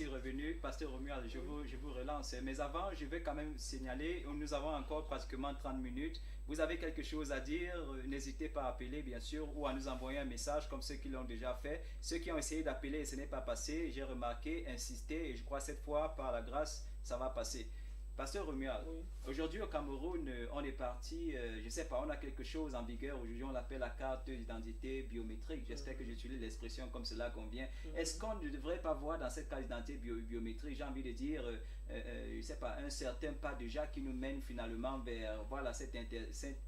voici revenu. Pasteur Romuald, je vous relance. Mais avant, je vais quand même signaler, nous avons encore pratiquement 30 minutes. Vous avez quelque chose à dire, n'hésitez pas à appeler bien sûr ou à nous envoyer un message comme ceux qui l'ont déjà fait. Ceux qui ont essayé d'appeler et ce n'est pas passé, j'ai remarqué, insisté et je crois cette fois, par la grâce, ça va passer. Pasteur Romuald, Oui. aujourd'hui au Cameroun, on est parti, je ne sais pas, on a quelque chose en vigueur. Aujourd'hui, on l'appelle la carte d'identité biométrique. J'espère que j'utilise l'expression comme cela convient. Est-ce qu'on ne devrait pas voir dans cette carte d'identité biométrique, j'ai envie de dire, je ne sais pas, un certain pas déjà qui nous mène finalement vers voilà, cette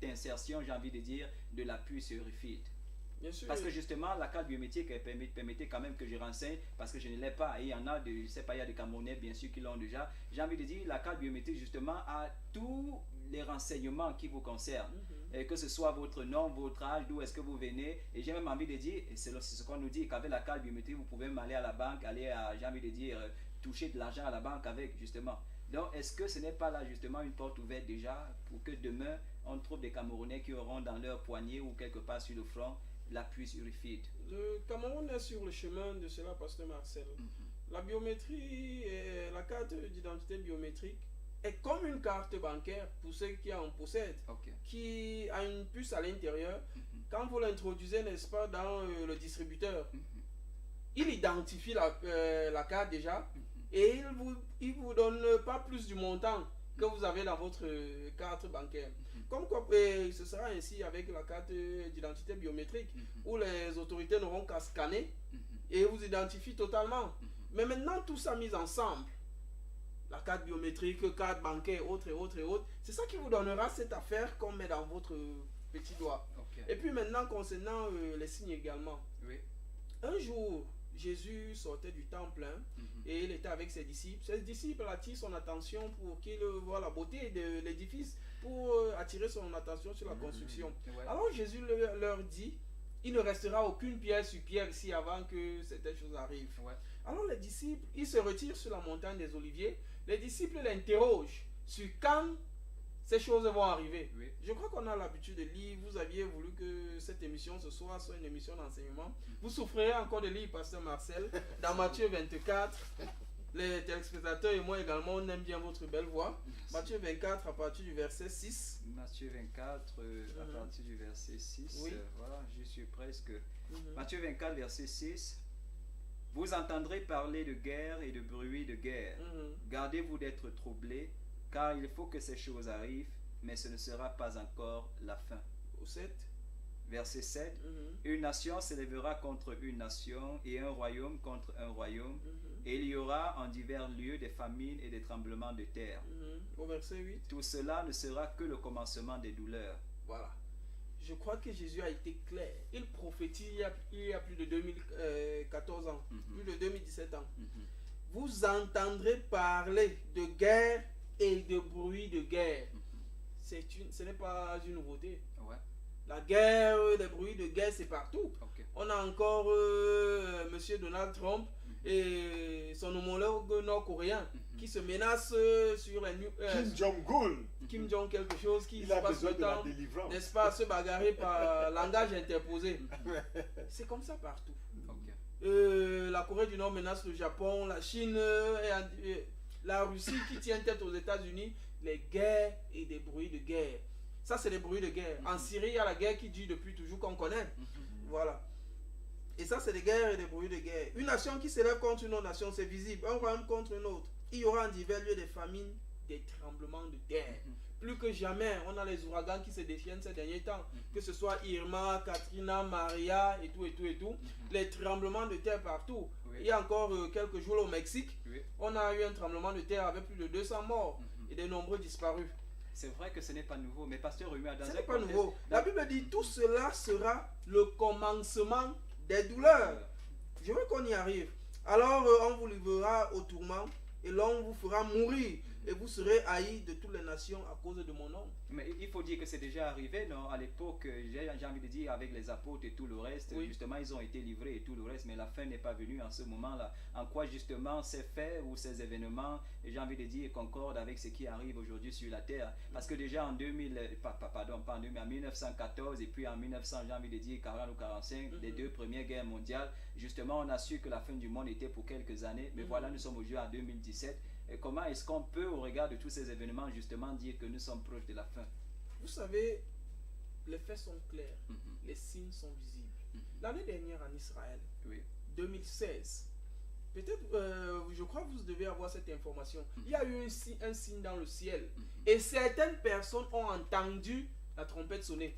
insertion, j'ai envie de dire, de l'appui sur RIFID? Bien sûr. Parce que justement, la carte biométrique permettait quand même que je renseigne, parce que je ne l'ai pas. Et il y en a, je sais pas, il y a des Camerounais bien sûr qui l'ont déjà. J'ai envie de dire, la carte biométrique justement a tous les renseignements qui vous concernent. Que ce soit votre nom, votre âge, d'où est-ce que vous venez. Et j'ai même envie de dire, et c'est ce qu'on nous dit, qu'avec la carte biométrique, vous pouvez même aller à la banque, aller à, j'ai envie de dire, toucher de l'argent à la banque avec, justement. Donc, est-ce que ce n'est pas là justement une porte ouverte déjà pour que demain, on trouve des Camerounais qui auront dans leur poignet ou quelque part sur le front l'appui sur RIFID? Le Cameroun est sur le chemin de cela, Pasteur Marcel. La biométrie, la carte d'identité biométrique est comme une carte bancaire pour ceux qui en possèdent, qui a une puce à l'intérieur. Quand vous l'introduisez, n'est-ce pas, dans le distributeur, il identifie la carte déjà et il vous donne pas plus du montant que vous avez dans votre carte bancaire. Comme quoi, ce sera ainsi avec la carte d'identité biométrique, où les autorités n'auront qu'à scanner et vous identifient totalement. Mais maintenant, tout ça mis ensemble, la carte biométrique, carte bancaire, autres et autres et autres, c'est ça qui vous donnera cette affaire qu'on met dans votre petit doigt. Et puis maintenant, concernant les signes également. Un jour, Jésus sortait du temple et il était avec ses disciples. Ses disciples attirent son attention pour qu'il voit la beauté de l'édifice, pour attirer son attention sur la construction. Alors Jésus leur dit, il ne restera aucune pierre sur pierre ici avant que certaines choses arrivent. Alors les disciples, ils se retirent sur la montagne des Oliviers. Les disciples l'interrogent sur quand ces choses vont arriver. Je crois qu'on a l'habitude de lire. Vous aviez voulu que cette émission ce soir soit une émission d'enseignement. Vous souffrirez encore de lire, Pasteur Marcel, dans Matthieu 24. Les téléspectateurs et moi également, on aime bien votre belle voix. Matthieu 24 à partir du verset 6. Matthieu 24 à partir du verset 6. Voilà, je suis presque. Matthieu 24, verset 6. Vous entendrez parler de guerre et de bruit de guerre. Gardez-vous d'être troublés, car il faut que ces choses arrivent, mais ce ne sera pas encore la fin. Au 7. Verset 7. Une nation s'élèvera contre une nation et un royaume contre un royaume. Et il y aura en divers lieux des famines et des tremblements de terre. Au verset 8. Tout cela ne sera que le commencement des douleurs. Voilà. Je crois que Jésus a été clair. Il prophétise il y a plus de 2014 ans, plus de 2017 ans. Vous entendrez parler de guerre et de bruit de guerre. Ce n'est pas une nouveauté. La guerre, les bruits de guerre, c'est partout. On a encore Monsieur Donald Trump et son homologue nord-coréen qui se menace sur les Kim Jong-un. Kim Jong quelque chose qui il se a passe besoin le de la temps, délivrance. n'est-ce pas, se bagarrer par langage interposé. C'est comme ça partout. La Corée du Nord menace le Japon, la Chine et la Russie qui tient tête aux États-Unis. Les guerres et des bruits de guerre. Ça, c'est des bruits de guerre. En Syrie, il y a la guerre qui dure depuis toujours, qu'on connaît. Voilà. Et ça, c'est des guerres et des bruits de guerre. Une nation qui s'élève contre une autre nation, c'est visible. Un royaume contre un autre. Il y aura en divers lieux des famines, des tremblements de terre. Plus que jamais, on a les ouragans qui se déchaînent ces derniers temps. Que ce soit Irma, Katrina, Maria et tout, et tout, et tout. Les tremblements de terre partout. Il y a encore quelques jours au Mexique, on a eu un tremblement de terre avec plus de 200 morts et de nombreux disparus. C'est vrai que ce n'est pas nouveau, mais Pasteur Romuald, dans ce un n'est pas contexte... nouveau. La Bible dit tout cela sera le commencement des douleurs. Je veux qu'on y arrive. Alors on vous livrera au tourment et l'on vous fera mourir. et vous serez haïs de toutes les nations à cause de mon nom. Mais il faut dire que c'est déjà arrivé, non? À l'époque, j'ai envie de dire, avec les apôtres et tout le reste, justement, ils ont été livrés et tout le reste, mais la fin n'est pas venue en ce moment-là. En quoi, justement, ces faits ou ces événements, j'ai envie de dire, concordent avec ce qui arrive aujourd'hui sur la terre. Parce que déjà en 1914 et puis en 1900, j'ai envie de dire, 40 ou 45, les deux premières guerres mondiales, justement, on a su que la fin du monde était pour quelques années, mais voilà, nous sommes aujourd'hui en 2017. Et comment est-ce qu'on peut, au regard de tous ces événements, justement, dire que nous sommes proches de la fin? Vous savez, les faits sont clairs, les signes sont visibles. L'année dernière en Israël, 2016, peut-être, je crois que vous devez avoir cette information, il y a eu un signe dans le ciel, et certaines personnes ont entendu la trompette sonner.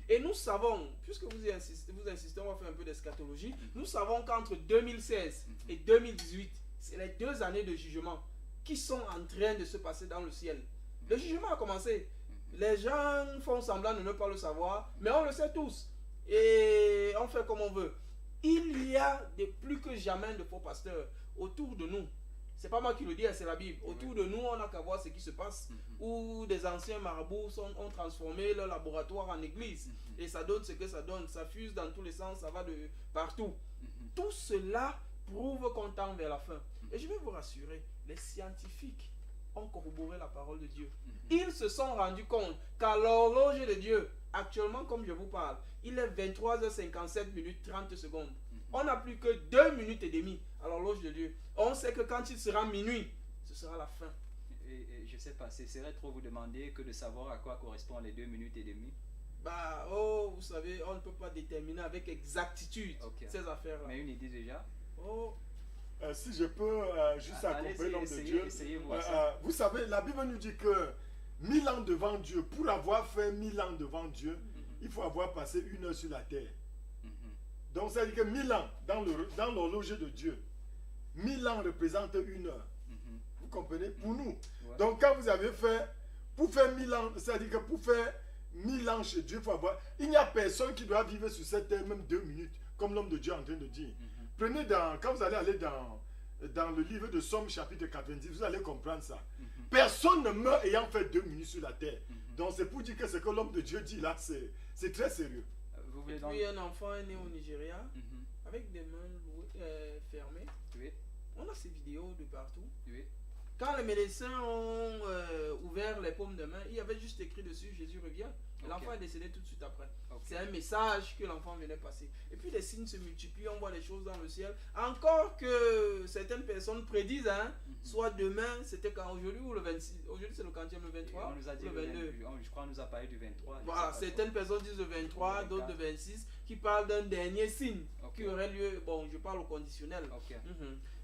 Et nous savons, puisque vous insistez, on va faire un peu d'eschatologie, nous savons qu'entre 2016 et 2018, c'est les 2 années de jugement qui sont en train de se passer dans le ciel. Le jugement a commencé. Les gens font semblant de ne pas le savoir, mais on le sait tous. Et on fait comme on veut. Il y a plus que jamais de faux pasteurs autour de nous. C'est pas moi qui le dis, c'est la Bible. Autour de nous, on n'a qu'à voir ce qui se passe. Où des anciens marabouts ont transformé leur laboratoire en église. Et ça donne ce que ça donne. Ça fuse dans tous les sens, ça va de partout. Tout cela prouve qu'on tend vers la fin. Et je vais vous rassurer, les scientifiques ont corroboré la parole de Dieu. Ils se sont rendus compte qu'à l'horloge de Dieu, actuellement comme je vous parle, il est 23h57 minutes 30 secondes. On n'a plus que 2 minutes et demie à l'horloge de Dieu. On sait que quand il sera minuit, ce sera la fin. Et je ne sais pas, ce serait trop vous demander que de savoir à quoi correspondent les 2 minutes et demie. Vous savez, on ne peut pas déterminer avec exactitude ces affaires-là. Mais une idée déjà. Si je peux juste accompagner l'homme de Dieu. Vous savez, la Bible nous dit que 1000 ans devant Dieu, pour avoir fait 1000 ans devant Dieu, il faut avoir passé 1 heure sur la terre. Donc ça veut dire que 1000 ans dans l'horloge de Dieu, 1000 ans représentent 1 heure. Vous comprenez? Pour nous. Donc quand vous avez fait, pour faire 1000 ans, ça veut dire que pour faire 1000 ans chez Dieu, il faut avoir... Il n'y a personne qui doit vivre sur cette terre même 2 minutes, comme l'homme de Dieu est en train de dire. Prenez quand vous allez aller dans le livre de Somme chapitre 90, vous allez comprendre ça. Personne ne meurt ayant fait 2 minutes sur la terre. Donc c'est pour dire que ce que l'homme de Dieu dit là, c'est très sérieux. Et puis un enfant est né au Nigeria, avec des mains fermées. On a ces vidéos de partout. Quand les médecins ont ouvert les paumes de main, il y avait juste écrit dessus Jésus revient. L'enfant est décédé tout de suite après. C'est un message que l'enfant venait passer. Et puis les signes se multiplient, on voit les choses dans le ciel. Encore que certaines personnes prédisent, soit demain, c'était quand aujourd'hui ou le 26. Aujourd'hui c'est le quantième, le 23. On nous a dit le 22. Je crois qu'on nous a parlé du 23. Voilà, certaines personnes disent le 23, d'autres le 26, qui parlent d'un dernier signe qui aurait lieu. Bon, je parle au conditionnel.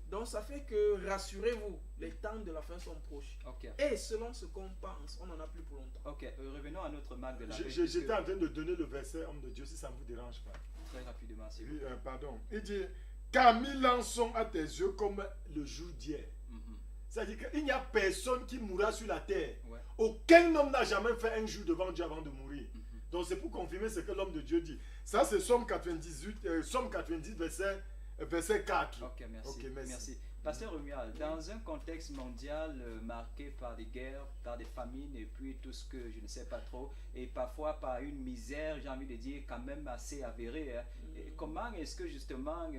Donc ça fait que, rassurez-vous, les temps de la fin sont proches. Et selon ce qu'on pense, on n'en a plus pour longtemps. Revenons à notre marque de la paix. J'étais en train de donner le verset, homme de Dieu, si ça ne vous dérange pas. Très rapidement, s'il vous plaît. Pardon. Il dit, car 1000 ans sont à tes yeux comme le jour d'hier. C'est-à-dire qu'il n'y a personne qui mourra sur la terre. Aucun homme n'a jamais fait un jour devant Dieu avant de mourir. Donc c'est pour confirmer ce que l'homme de Dieu dit. Ça c'est Somme 90, verset 4. Merci. Pasteur Romuald, dans un contexte mondial marqué par des guerres, par des famines et puis tout ce que je ne sais pas trop, et parfois par une misère, j'ai envie de dire, quand même assez avérée, comment est-ce que justement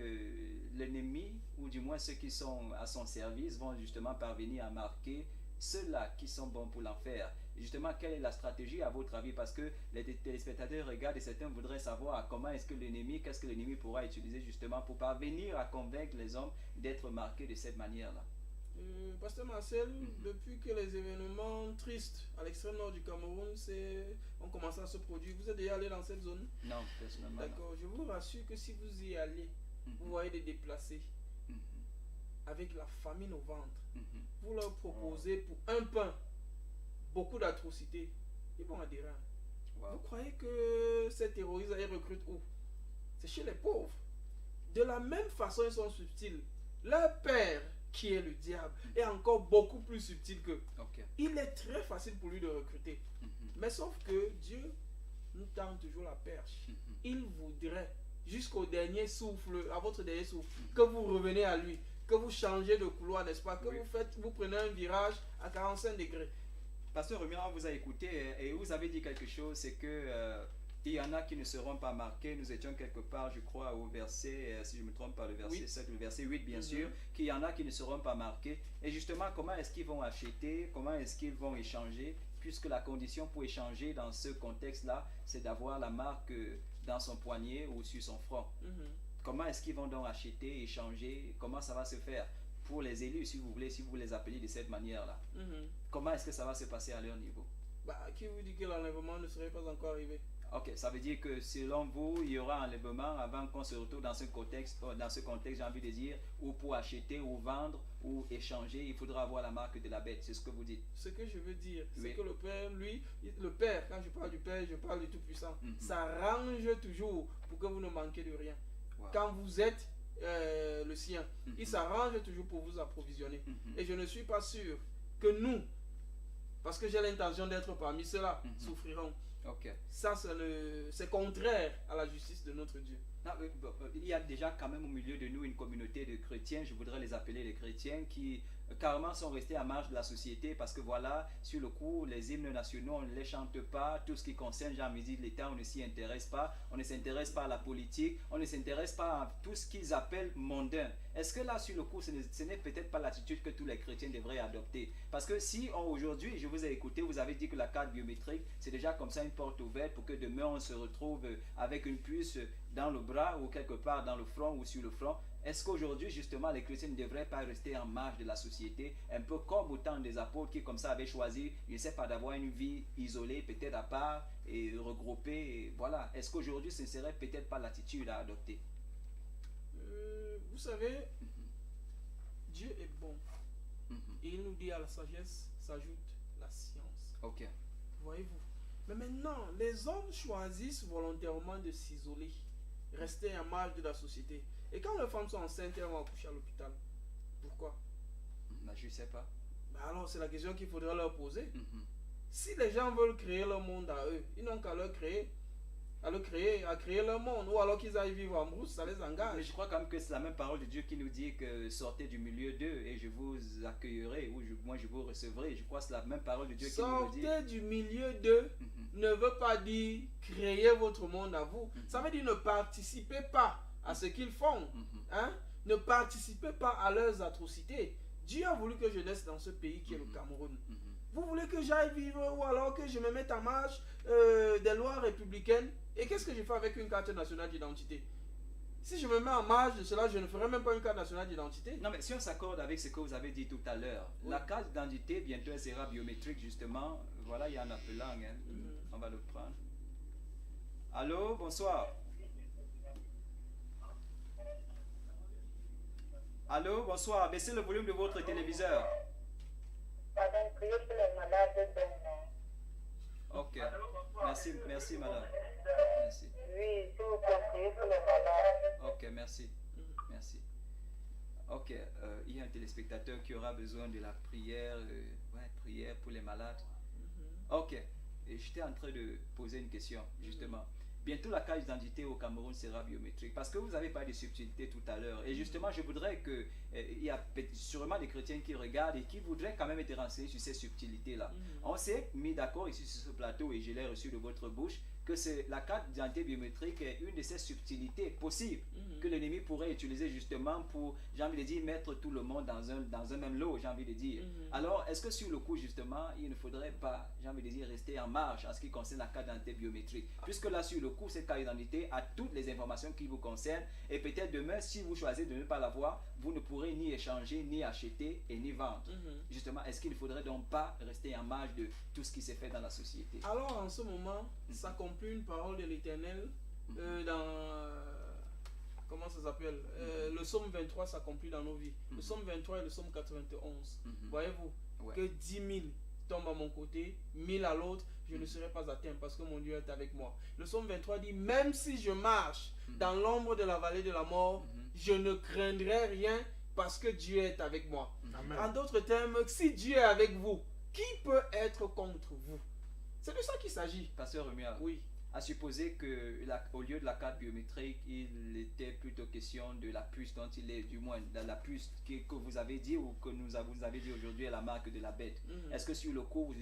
l'ennemi, ou du moins ceux qui sont à son service, vont justement parvenir à marquer ceux-là qui sont bons pour l'enfer? Justement, quelle est la stratégie à votre avis? Parce que les téléspectateurs regardent et certains voudraient savoir comment est-ce que qu'est-ce que l'ennemi pourra utiliser justement pour parvenir à convaincre les hommes d'être marqués de cette manière-là. Pasteur Marcel, depuis que les événements tristes à l'extrême nord du Cameroun ont commencé à se produire, vous êtes déjà allé dans cette zone? Non, personnellement. D'accord, je vous rassure que si vous y allez, vous voyez des déplacés avec la famine au ventre. Vous leur proposez pour un pain beaucoup d'atrocités, ils vont adhérer. Vous croyez que ces terroristes recrutent où? C'est chez les pauvres. De la même façon, ils sont subtils. Leur père, qui est le diable, est encore beaucoup plus subtil qu'eux. Il est très facile pour lui de recruter. Mais sauf que Dieu nous tend toujours la perche. Il voudrait, jusqu'au dernier souffle, à votre dernier souffle, que vous reveniez à lui. que vous changez de couloir, n'est-ce pas? Que vous prenez un virage à 45 degrés. Pasteur Remia, on vous a écouté et vous avez dit quelque chose, c'est que il y en a qui ne seront pas marqués. Nous étions quelque part, je crois, au verset, si je ne me trompe pas, le verset 7, le verset 8, bien sûr, qu'il y en a qui ne seront pas marqués. Et justement, comment est-ce qu'ils vont acheter? Comment est-ce qu'ils vont échanger? Puisque la condition pour échanger dans ce contexte-là, c'est d'avoir la marque dans son poignet ou sur son front. Comment est-ce qu'ils vont donc acheter, échanger? Comment ça va se faire? Pour les élus, si vous voulez, si vous les appelez de cette manière-là. Comment est-ce que ça va se passer à leur niveau? Qui vous dit que l'enlèvement ne serait pas encore arrivé? Ok, ça veut dire que selon vous, il y aura enlèvement avant qu'on se retrouve dans ce contexte, j'ai envie de dire, où pour acheter ou vendre ou échanger, il faudra avoir la marque de la bête. C'est ce que vous dites. Ce que je veux dire, c'est que le Père, lui, le Père, quand je parle du Père, je parle du Tout-Puissant, s'arrange toujours pour que vous ne manquiez de rien. Quand vous êtes le sien, il s'arrange toujours pour vous approvisionner. Et je ne suis pas sûr que nous, parce que j'ai l'intention d'être parmi ceux-là, souffrirons. Ça, c'est contraire à la justice de notre Dieu. Non, il y a déjà quand même au milieu de nous une communauté de chrétiens, je voudrais les appeler les chrétiens, qui carrément sont restés à marge de la société parce que voilà, sur le coup, les hymnes nationaux, on ne les chante pas, tout ce qui concerne la musique de l'État, on ne s'y intéresse pas, on ne s'intéresse pas à la politique, on ne s'intéresse pas à tout ce qu'ils appellent mondain. Est-ce que là, sur le coup, ce n'est peut-être pas l'attitude que tous les chrétiens devraient adopter? Parce que si aujourd'hui, je vous ai écouté, vous avez dit que la carte biométrique, c'est déjà comme ça une porte ouverte pour que demain on se retrouve avec une puce dans le bras ou quelque part dans le front ou sur le front. Est-ce qu'aujourd'hui, justement, les chrétiens ne devraient pas rester en marge de la société, un peu comme au temps des apôtres qui, comme ça, avaient choisi, je ne sais pas, d'avoir une vie isolée, peut-être à part, et regroupée, et voilà. Est-ce qu'aujourd'hui, ce ne serait peut-être pas l'attitude à adopter? Vous savez, Dieu est bon. Et il nous dit à la sagesse s'ajoute la science. Voyez-vous? Mais maintenant, les hommes choisissent volontairement de s'isoler, rester en marge de la société. Et quand les femmes sont enceintes, elles vont accoucher à l'hôpital. Pourquoi? Je ne sais pas. Alors, c'est la question qu'il faudra leur poser. Si les gens veulent créer leur monde à eux, ils n'ont qu'à créer leur monde. Ou alors qu'ils aillent vivre en brousse, ça les engage. Mais je crois quand même que c'est la même parole de Dieu qui nous dit que sortez du milieu d'eux et je vous accueillerai, ou moi je vous recevrai. Je crois que c'est la même parole de Dieu qui nous dit. Sortez du milieu d'eux ne veut pas dire créer votre monde à vous. Ça veut dire ne participez pas à ce qu'ils font. Ne participez pas à leurs atrocités. Dieu a voulu que je naisse dans ce pays qui est le Cameroun. Vous voulez que j'aille vivre ou alors que je me mette en marge des lois républicaines? Et qu'est-ce que je fais avec une carte nationale d'identité? Si je me mets en marge de cela, je ne ferai même pas une carte nationale d'identité. Non, mais si on s'accorde avec ce que vous avez dit tout à l'heure, la carte d'identité, bientôt elle sera biométrique justement. Voilà, il y a un appelant. On va le prendre. Allô, bonsoir. Allô, bonsoir. Baissez le volume de votre téléviseur. Madame, priez pour les malades. Ok. Merci madame. Merci. Oui, s'il vous plaît, priez pour les malades. Ok, merci. Ok, il y a un téléspectateur qui aura besoin de la prière, prière pour les malades. Ok, et j'étais en train de poser une question, justement. Bientôt, la carte d'identité au Cameroun sera biométrique. Parce que vous avez parlé de subtilité tout à l'heure. Et justement, je voudrais que... il y a sûrement des chrétiens qui regardent et qui voudraient quand même être renseignés sur ces subtilités-là. On s'est mis d'accord ici sur ce plateau, et je l'ai reçu de votre bouche, que la carte d'identité biométrique est une de ces subtilités possibles que l'ennemi pourrait utiliser justement pour, j'ai envie de dire, mettre tout le monde dans un même lot, j'ai envie de dire. Alors, est-ce que sur le coup, justement, il ne faudrait pas, j'ai envie de dire, rester en marge en ce qui concerne la carte d'identité biométrique? Puisque là, sur le coup, cette carte d'identité a toutes les informations qui vous concernent, et peut-être demain, si vous choisissez de ne pas l'avoir, vous ne pourrez ni échanger, ni acheter et ni vendre. Justement, est-ce qu'il ne faudrait donc pas rester en marge de tout ce qui s'est fait dans la société? Alors, en ce moment, ça s'accomplit une parole de l'Éternel dans... comment ça s'appelle? Le psaume 23 s'accomplit dans nos vies. Le psaume 23 et le psaume 91. Voyez-vous que 10 000 tombent à mon côté, 1000 à l'autre, je ne serai pas atteint parce que mon Dieu est avec moi. Le psaume 23 dit, même si je marche dans l'ombre de la vallée de la mort, je ne craindrai rien parce que Dieu est avec moi. En d'autres termes, si Dieu est avec vous, qui peut être contre vous? C'est de ça qu'il s'agit. Pasteur Remia, oui. à supposer que au lieu de la carte biométrique, il était plutôt question de la puce dont il est, du moins dans la puce que vous avez dit ou que vous avez dit aujourd'hui est la marque de la bête. Est-ce que sur le coup vous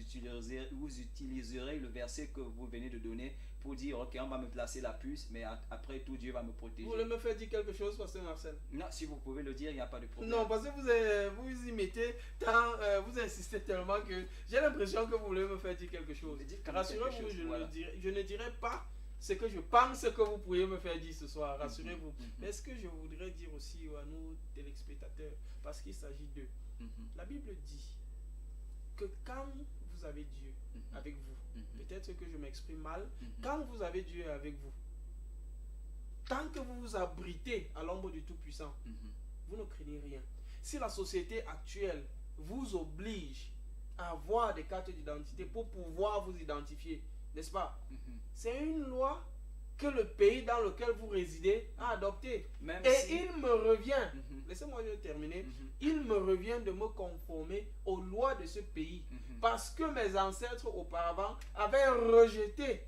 utiliserez le verset que vous venez de donner pour dire ok, on va me placer la puce, mais après tout Dieu va me protéger? Vous voulez me faire dire quelque chose, pasteur Marcel? Non, si vous pouvez le dire, il n'y a pas de problème. Non, parce que vous y mettez vous insistez tellement que j'ai l'impression que vous voulez me faire dire quelque chose. Rassurez-vous, je ne dirai pas ce que je pense que vous pourriez me faire dire ce soir, rassurez-vous. Mais ce que je voudrais dire aussi à nos téléspectateurs, parce qu'il s'agit d'eux, la Bible dit que quand vous avez Dieu avec vous, peut-être que je m'exprime mal, quand vous avez Dieu avec vous, tant que vous vous abritez à l'ombre du Tout-Puissant, vous ne craignez rien. Si la société actuelle vous oblige à avoir des cartes d'identité pour pouvoir vous identifier, n'est-ce pas? C'est une loi que le pays dans lequel vous résidez a adoptée. Il me revient, laissez-moi terminer, il me revient de me conformer aux lois de ce pays. Parce que mes ancêtres auparavant avaient rejeté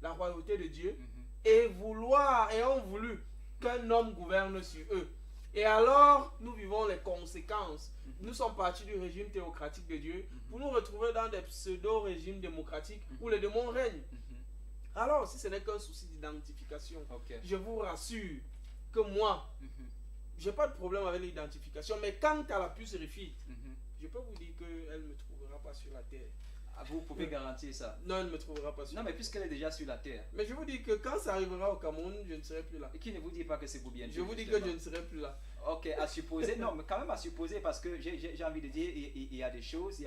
la royauté de Dieu et ont voulu qu'un homme gouverne sur eux. Et alors, nous vivons les conséquences. Nous sommes partis du régime théocratique de Dieu pour nous retrouver dans des pseudo-régimes démocratiques où les démons règnent. Alors, si ce n'est qu'un souci d'identification, je vous rassure que moi, je n'ai pas de problème avec l'identification. Mais quant à la puce RFID, je peux vous dire qu'elle ne me trouvera pas sur la terre. Vous pouvez garantir ça? Non, elle ne me trouvera pas sur la terre. Non, mais puisqu'elle est déjà sur la terre. Mais je vous dis que quand ça arrivera au Cameroun, je ne serai plus là. Et qui ne vous dit pas que c'est pour bientôt? Je vous dis que je ne serai plus là. Ok, à supposer, non, mais quand même à supposer, parce que j'ai envie de dire, il y a des choses.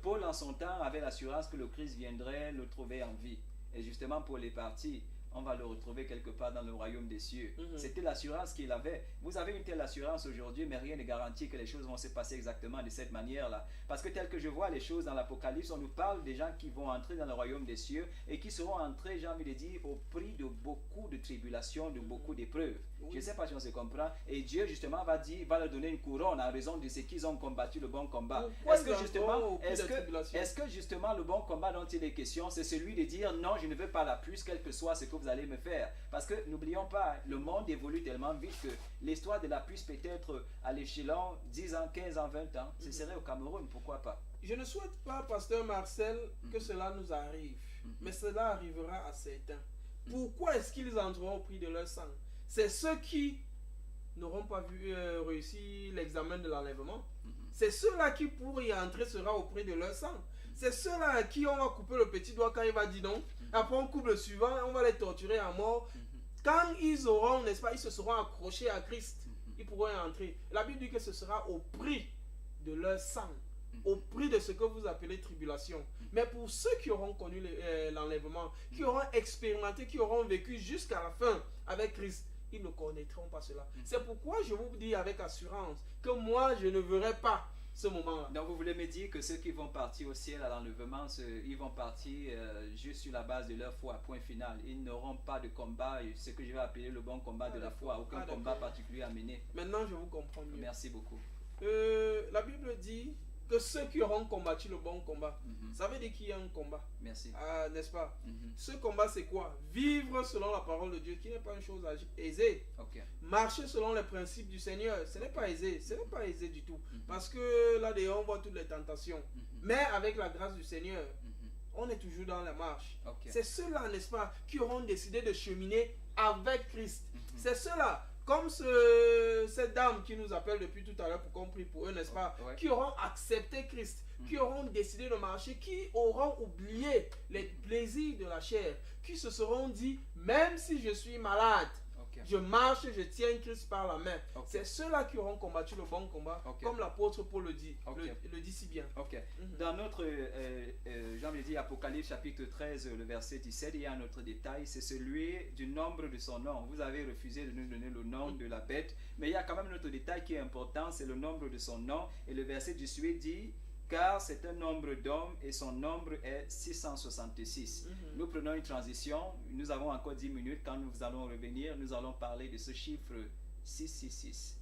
Paul, en son temps, avait l'assurance que le Christ viendrait le trouver en vie. Et justement, pour les partis, on va le retrouver quelque part dans le royaume des cieux. C'était l'assurance qu'il avait. Vous avez une telle assurance aujourd'hui, mais rien ne garantit que les choses vont se passer exactement de cette manière-là. Parce que tel que je vois les choses dans l'Apocalypse, on nous parle des gens qui vont entrer dans le royaume des cieux et qui seront entrés, j'ai envie de dire, au prix de beaucoup de tribulations, de beaucoup d'épreuves. Je ne sais pas si on se comprend. Et Dieu, justement, va leur donner une couronne en raison de ce qu'ils ont combattu le bon combat. Est-ce que justement le bon combat dont il est question, c'est celui de dire non, je ne veux pas la puce, quel que soit ce que vous allez me faire? Parce que n'oublions pas, le monde évolue tellement vite que l'histoire de la puce peut être à l'échelon 10 ans, 15 ans, 20 ans. Ce serait au Cameroun, pourquoi pas? Je ne souhaite pas, pasteur Marcel, que cela nous arrive. Mais cela arrivera à certains. Pourquoi est-ce qu'ils entreront au prix de leur sang? C'est ceux qui n'auront pas réussi l'examen de l'enlèvement. C'est ceux-là qui, pour y entrer, sera au prix de leur sang. C'est ceux-là à qui on va couper le petit doigt quand il va dire non. Après, on coupe le suivant, on va les torturer à mort. Quand ils auront, n'est-ce pas, ils se seront accrochés à Christ, ils pourront y entrer. La Bible dit que ce sera au prix de leur sang, au prix de ce que vous appelez tribulation. Mais pour ceux qui auront connu l'enlèvement, qui auront expérimenté, qui auront vécu jusqu'à la fin avec Christ, ils ne connaîtront pas cela. C'est pourquoi je vous dis avec assurance que moi, je ne verrai pas ce moment-là. Donc vous voulez me dire que ceux qui vont partir au ciel à l'enlèvement, ils vont partir juste sur la base de leur foi, point final. Ils n'auront pas de combat, ce que je vais appeler le bon combat de la foi, aucun combat particulier à mener. Maintenant, je vous comprends mieux. Merci beaucoup. La Bible dit que ceux qui auront combattu le bon combat, ça veut dire qu'il y a un combat. Merci. N'est-ce pas? Ce combat, c'est quoi? Vivre selon la parole de Dieu, qui n'est pas une chose aisée. Marcher selon les principes du Seigneur, ce n'est pas aisé. Ce n'est pas aisé du tout. Parce que là-dedans, on voit toutes les tentations. Mais avec la grâce du Seigneur, on est toujours dans la marche. C'est ceux-là, n'est-ce pas, qui auront décidé de cheminer avec Christ. C'est ceux-là. Comme cette dame qui nous appelle depuis tout à l'heure pour qu'on prie pour eux, n'est-ce pas? Qui auront accepté Christ, qui auront décidé de marcher, qui auront oublié les plaisirs de la chair, qui se seront dit, même si je suis malade, je marche, je tiens Christ par la main. C'est ceux-là qui auront combattu le bon combat, comme l'apôtre Paul le dit, le dit si bien. Dans notre, j'ai envie de dire, Apocalypse chapitre 13, le verset 17, il y a un autre détail, c'est celui du nombre de son nom. Vous avez refusé de nous donner le nom de la bête, mais il y a quand même un autre détail qui est important, c'est le nombre de son nom. Et le verset 18 dit, car c'est un nombre d'hommes et son nombre est 666. Nous prenons une transition, nous avons encore 10 minutes. Quand nous allons revenir, nous allons parler de ce chiffre 666.